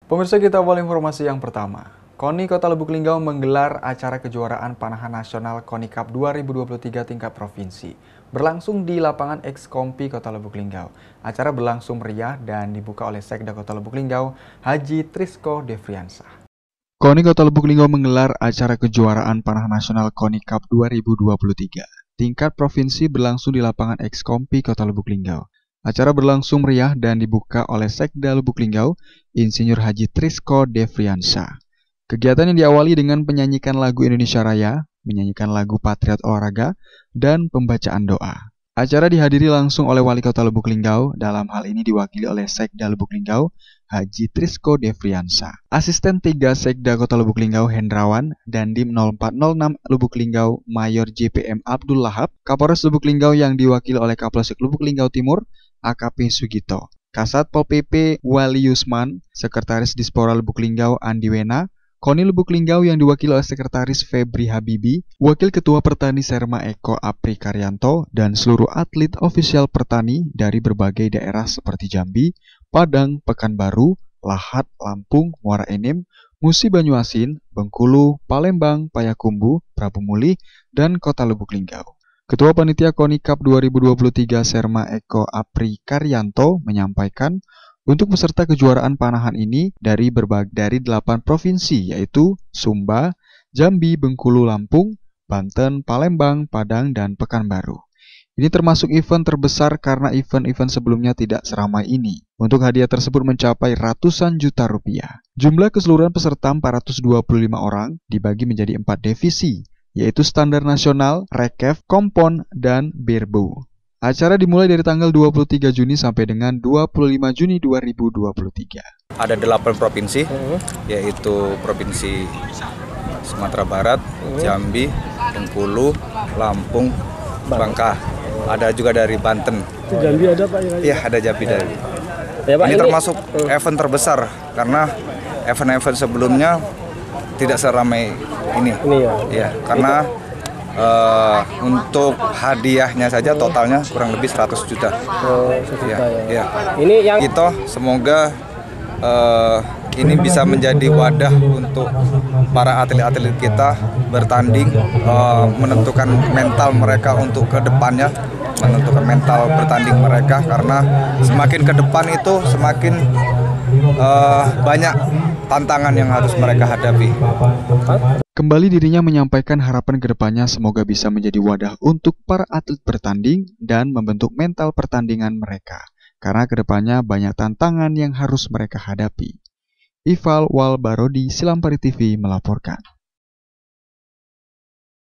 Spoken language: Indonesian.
Pemirsa, kita awal informasi yang pertama. KONI Kota Lubuk Linggau menggelar acara kejuaraan panahan nasional KONI Cup 2023 tingkat provinsi. Berlangsung di lapangan Ekskompi Kota Lubuk Linggau. Acara berlangsung meriah dan dibuka oleh Sekda Kota Lubuk Linggau, Haji Trisko Devriansah. KONI Kota Lubuk Linggau menggelar acara kejuaraan panahan nasional KONI Cup 2023 tingkat provinsi berlangsung di lapangan Ekskompi Kota Lubuk Linggau. Acara berlangsung meriah dan dibuka oleh Sekda Lubuk Linggau, Insinyur Haji Trisko Devriansah. Kegiatan yang diawali dengan penyanyikan lagu Indonesia Raya, menyanyikan lagu Patriot Olahraga, dan pembacaan doa. Acara dihadiri langsung oleh Wali Kota Lubuk Linggau, dalam hal ini diwakili oleh Sekda Lubuk Linggau, Haji Trisko Devriansah. Asisten 3 Sekda Kota Lubuk Linggau Hendrawan, Dandim 0406 Lubuk Linggau Mayor JPM Abdul Lahab, Kapolres Lubuk Linggau yang diwakili oleh Kapolsek Lubuk Linggau Timur, AKP Sugito, Kasat Pol PP Wali Yusman, Sekretaris Dispora Lubuk Linggau Andi Wena, KONI Lubuk Linggau yang diwakili oleh Sekretaris Febri Habibi, Wakil Ketua Pertani Serma Eko Apri Karyanto, dan seluruh atlet ofisial Pertani dari berbagai daerah seperti Jambi, Padang, Pekanbaru, Lahat, Lampung, Muara Enim, Musi Banyuasin, Bengkulu, Palembang, Payakumbuh, Prabu Mulih, dan Kota Lubuk Linggau. Ketua Panitia KONI Cup 2023 Serma Eko Apri Karyanto menyampaikan untuk peserta kejuaraan panahan ini dari 8 provinsi yaitu Sumba, Jambi, Bengkulu, Lampung, Banten, Palembang, Padang, dan Pekanbaru. Ini termasuk event terbesar karena event-event sebelumnya tidak seramai ini. Untuk hadiah tersebut mencapai ratusan juta rupiah. Jumlah keseluruhan peserta 425 orang dibagi menjadi 4 divisi, yaitu Standar Nasional, Rekef, Kompon, dan Birbu. Acara dimulai dari tanggal 23 Juni sampai dengan 25 Juni 2023. Ada 8 provinsi, yaitu Provinsi Sumatera Barat, Jambi, Bengkulu, Lampung, Bangka. Ada juga dari Banten. Jambi ada Pak? Iya, ada Jambi dari. Ya, Pak, ini termasuk event terbesar karena event-event sebelumnya tidak seramai ini. Ya, karena untuk hadiahnya saja totalnya kurang lebih 100 juta. Ya. Ini yang kita semoga ini bisa menjadi wadah untuk para atlet-atlet kita bertanding, menentukan mental mereka untuk ke depannya, menentukan mental bertanding mereka, karena semakin ke depan itu semakin banyak tantangan yang harus mereka hadapi. Kembali dirinya menyampaikan harapan kedepannya semoga bisa menjadi wadah untuk para atlet bertanding dan membentuk mental pertandingan mereka. Karena kedepannya banyak tantangan yang harus mereka hadapi. Ival Walbarodi, Silampari TV melaporkan.